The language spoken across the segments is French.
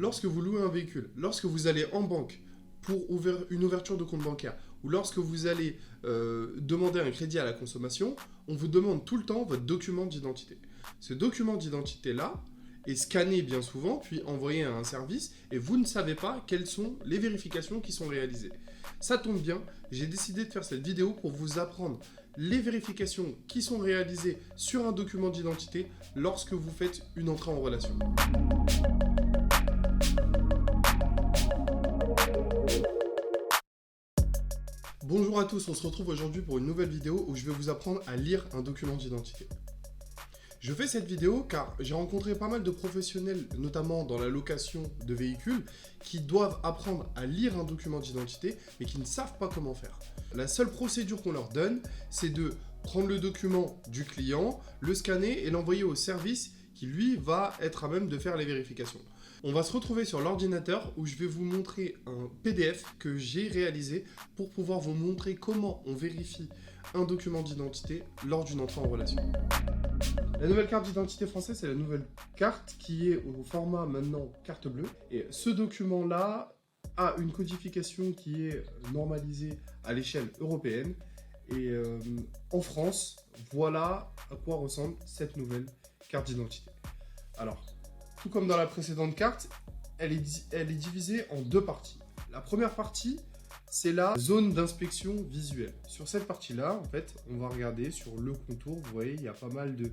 lorsque vous louez un véhicule, lorsque vous allez en banque pour une ouverture de compte bancaire, ou lorsque vous allez demander un crédit à la consommation, on vous demande tout le temps votre document d'identité. Ce document d'identité-là est scanné bien souvent, puis envoyé à un service, et vous ne savez pas quelles sont les vérifications qui sont réalisées. Ça tombe bien, j'ai décidé de faire cette vidéo pour vous apprendre les vérifications qui sont réalisées sur un document d'identité lorsque vous faites une entrée en relation. Bonjour à tous, on se retrouve aujourd'hui pour une nouvelle vidéo où je vais vous apprendre à lire un document d'identité. Je fais cette vidéo car j'ai rencontré pas mal de professionnels, notamment dans la location de véhicules, qui doivent apprendre à lire un document d'identité, mais qui ne savent pas comment faire. La seule procédure qu'on leur donne, c'est de prendre le document du client, le scanner et l'envoyer au service qui, lui, va être à même de faire les vérifications. On va se retrouver sur l'ordinateur où je vais vous montrer un PDF que j'ai réalisé pour pouvoir vous montrer comment on vérifie un document d'identité lors d'une entrée en relation. La nouvelle carte d'identité française, c'est la nouvelle carte qui est au format maintenant carte bleue. Et ce document-là a une codification qui est normalisée à l'échelle européenne. Et en France, voilà à quoi ressemble cette nouvelle carte d'identité. Alors, tout comme dans la précédente carte, elle est divisée en deux parties. La première partie, c'est la zone d'inspection visuelle. Sur cette partie-là, en fait, on va regarder sur le contour. Vous voyez, il y a pas mal de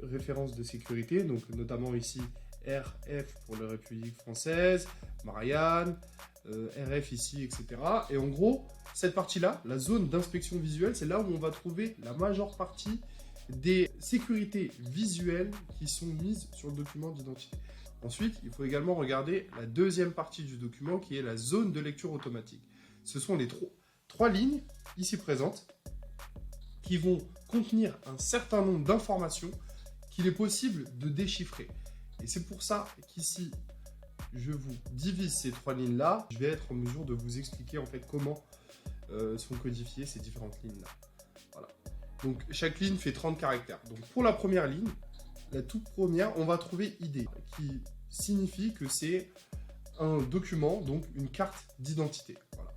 références de sécurité, donc notamment ici RF pour la République française, Marianne, RF ici, etc. Et en gros, cette partie-là, la zone d'inspection visuelle, c'est là où on va trouver la majeure partie des sécurités visuelles qui sont mises sur le document d'identité. Ensuite, il faut également regarder la deuxième partie du document qui est la zone de lecture automatique. Ce sont les trois lignes ici présentes qui vont contenir un certain nombre d'informations qu'il est possible de déchiffrer. Et c'est pour ça qu'ici, je vous divise ces trois lignes-là. Je vais être en mesure de vous expliquer en fait comment sont codifiées ces différentes lignes-là. Voilà. Donc chaque ligne fait 30 caractères. Donc pour la première ligne, la toute première, on va trouver ID, qui signifie que c'est un document, donc une carte d'identité. Voilà.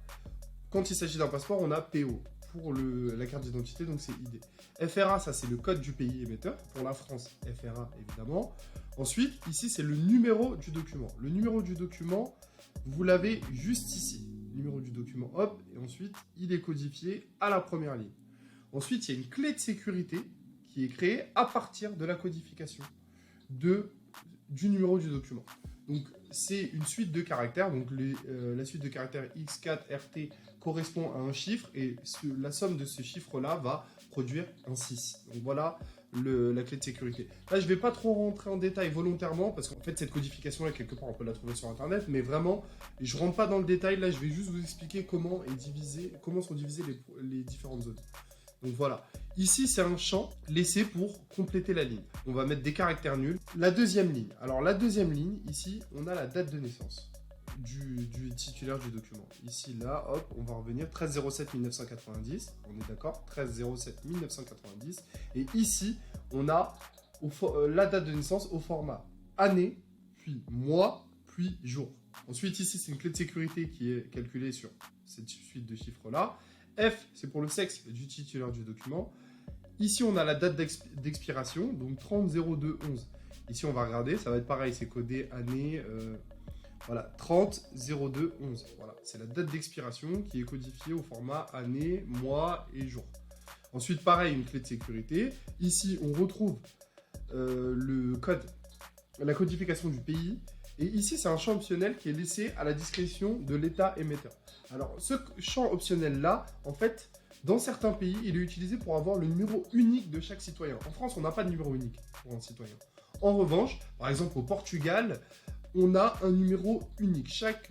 Quand il s'agit d'un passeport, on a PO pour la carte d'identité, donc c'est ID. FRA, ça c'est le code du pays émetteur. Pour la France, FRA évidemment. Ensuite, ici c'est le numéro du document. Le numéro du document, vous l'avez juste ici. Numéro du document, hop, et ensuite il est codifié à la première ligne. Ensuite, il y a une clé de sécurité qui est créée à partir de la codification du numéro du document. Donc, c'est une suite de caractères. Donc, la suite de caractères X4RT correspond à un chiffre et la somme de ce chiffre-là va produire un 6. Donc, voilà la clé de sécurité. Là, je ne vais pas trop rentrer en détail volontairement parce qu'en fait, cette codification-là, quelque part, on peut la trouver sur Internet. Mais vraiment, je ne rentre pas dans le détail. Là, je vais juste vous expliquer comment sont divisées les différentes zones. Donc voilà, ici c'est un champ laissé pour compléter la ligne. On va mettre des caractères nuls. La deuxième ligne, alors la deuxième ligne, ici on a la date de naissance du titulaire du document. Ici là, hop, on va revenir 13/07/1990, on est d'accord, 13/07/1990. Et ici on a la date de naissance au format année, puis mois, puis jour. Ensuite ici c'est une clé de sécurité qui est calculée sur cette suite de chiffres là. F, c'est pour le sexe du titulaire du document. Ici, on a la date d'expiration, donc 30/02/11. Ici, on va regarder, ça va être pareil, c'est codé année, voilà, 30/02/11. Voilà, c'est la date d'expiration qui est codifiée au format année, mois et jour. Ensuite, pareil, une clé de sécurité. Ici, on retrouve le code, la codification du pays. Et ici, c'est un champ optionnel qui est laissé à la discrétion de l'État émetteur. Alors, ce champ optionnel-là, en fait, dans certains pays, il est utilisé pour avoir le numéro unique de chaque citoyen. En France, on n'a pas de numéro unique pour un citoyen. En revanche, par exemple, au Portugal, on a un numéro unique. Chaque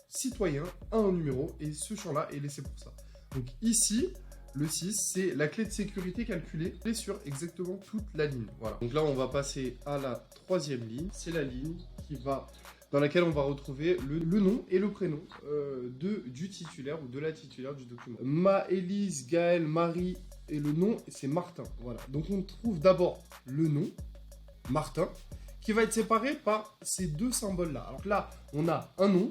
citoyen a un numéro et ce champ-là est laissé pour ça. Donc ici, le 6, c'est la clé de sécurité calculée sur exactement toute la ligne. Voilà. Donc là, on va passer à la troisième ligne. C'est la ligne dans laquelle on va retrouver le nom et le prénom du titulaire ou de la titulaire du document. Maëlys, Gaël, Marie et le nom, c'est Martin. Voilà. Donc on trouve d'abord le nom, Martin, qui va être séparé par ces deux symboles-là. Alors là, on a un nom,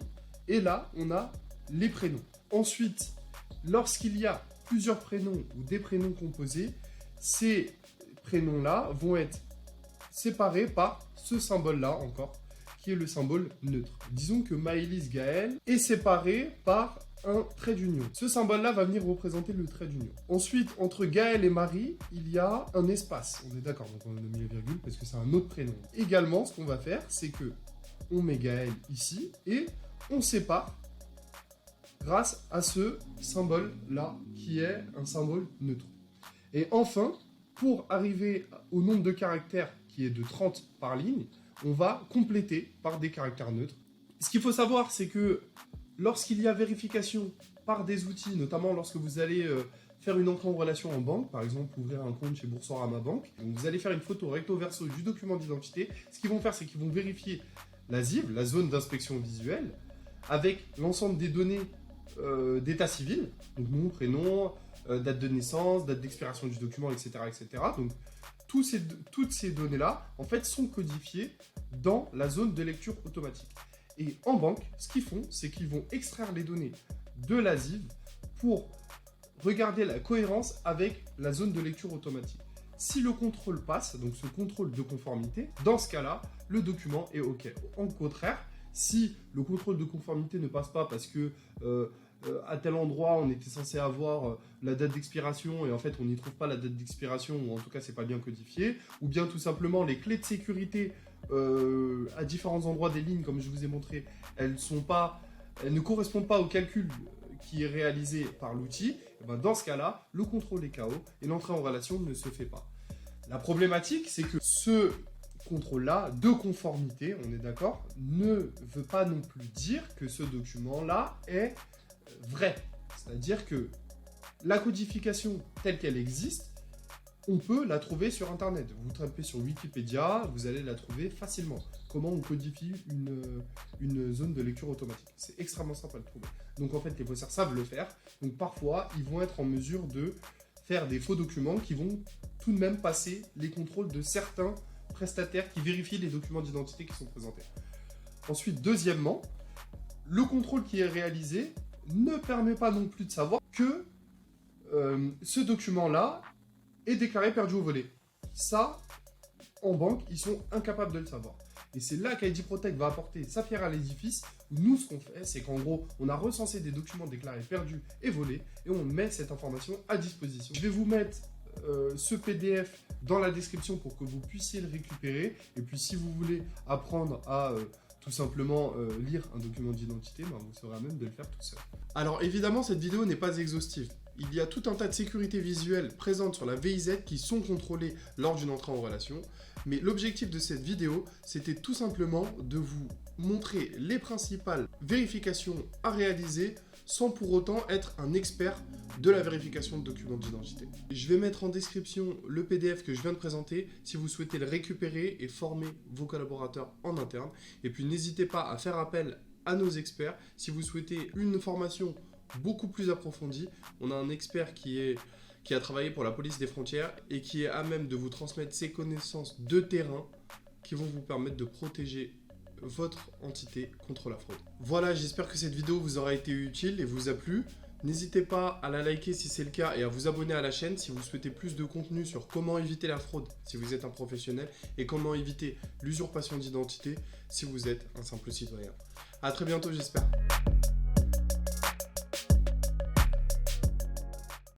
et là, on a les prénoms. Ensuite, lorsqu'il y a plusieurs prénoms ou des prénoms composés, ces prénoms-là vont être séparés par ce symbole-là encore, qui est le symbole neutre. Disons que Maëlys Gaël est séparé par un trait d'union. Ce symbole-là va venir représenter le trait d'union. Ensuite, entre Gaël et Marie, il y a un espace. On est d'accord, donc on a mis la virgule parce que c'est un autre prénom. Également, ce qu'on va faire, c'est que on met Gaël ici et on sépare grâce à ce symbole-là, qui est un symbole neutre. Et enfin, pour arriver au nombre de caractères qui est de 30 par ligne, on va compléter par des caractères neutres. Ce qu'il faut savoir, c'est que lorsqu'il y a vérification par des outils, notamment lorsque vous allez faire une entrée en relation en banque, par exemple ouvrir un compte chez Boursorama Banque, donc vous allez faire une photo recto verso du document d'identité. Ce qu'ils vont faire, c'est qu'ils vont vérifier la ZIV, la zone d'inspection visuelle, avec l'ensemble des données d'état civil, donc nom, prénom, date de naissance, date d'expiration du document, etc. etc. Donc toutes ces données-là, en fait, sont codifiées dans la zone de lecture automatique. Et en banque, ce qu'ils font, c'est qu'ils vont extraire les données de la ZIV pour regarder la cohérence avec la zone de lecture automatique. Si le contrôle passe, donc ce contrôle de conformité, dans ce cas-là, le document est OK. En contraire, si le contrôle de conformité ne passe pas parce que à tel endroit on était censé avoir la date d'expiration et en fait on n'y trouve pas la date d'expiration, ou en tout cas c'est pas bien codifié, ou bien tout simplement les clés de sécurité à différents endroits des lignes, comme je vous ai montré, elles ne correspondent pas au calcul qui est réalisé par l'outil, ben dans ce cas-là, le contrôle est KO et l'entrée en relation ne se fait pas. La problématique, c'est que ce contrôle-là de conformité, on est d'accord, ne veut pas non plus dire que ce document-là est vrai. C'est-à-dire que la codification telle qu'elle existe, on peut la trouver sur Internet. Vous tapez sur Wikipédia, vous allez la trouver facilement. Comment on codifie une zone de lecture automatique. C'est extrêmement simple à le trouver. Donc en fait, les faussaires savent le faire. Donc parfois, ils vont être en mesure de faire des faux documents qui vont tout de même passer les contrôles de certains prestataires qui vérifient les documents d'identité qui sont présentés. Ensuite, deuxièmement, le contrôle qui est réalisé ne permet pas non plus de savoir que ce document-là est déclaré perdu ou volé. Ça, en banque, ils sont incapables de le savoir. Et c'est là qu'ID Protect va apporter sa pierre à l'édifice. Nous, ce qu'on fait, c'est qu'en gros, on a recensé des documents déclarés perdus et volés et on met cette information à disposition. Je vais vous mettre ce PDF dans la description pour que vous puissiez le récupérer. Et puis, si vous voulez apprendre à tout simplement lire un document d'identité, ben, vous saurez à même de le faire tout seul. Alors, évidemment, cette vidéo n'est pas exhaustive. Il y a tout un tas de sécurités visuelles présentes sur la VIZ qui sont contrôlées lors d'une entrée en relation. Mais l'objectif de cette vidéo, c'était tout simplement de vous montrer les principales vérifications à réaliser sans pour autant être un expert de la vérification de documents d'identité. Je vais mettre en description le PDF que je viens de présenter si vous souhaitez le récupérer et former vos collaborateurs en interne. Et puis n'hésitez pas à faire appel à nos experts si vous souhaitez une formation beaucoup plus approfondie. On a un expert qui a travaillé pour la police des frontières et qui est à même de vous transmettre ses connaissances de terrain qui vont vous permettre de protéger votre entité contre la fraude. Voilà, j'espère que cette vidéo vous aura été utile et vous a plu. N'hésitez pas à la liker si c'est le cas et à vous abonner à la chaîne si vous souhaitez plus de contenu sur comment éviter la fraude si vous êtes un professionnel et comment éviter l'usurpation d'identité si vous êtes un simple citoyen. A très bientôt, j'espère.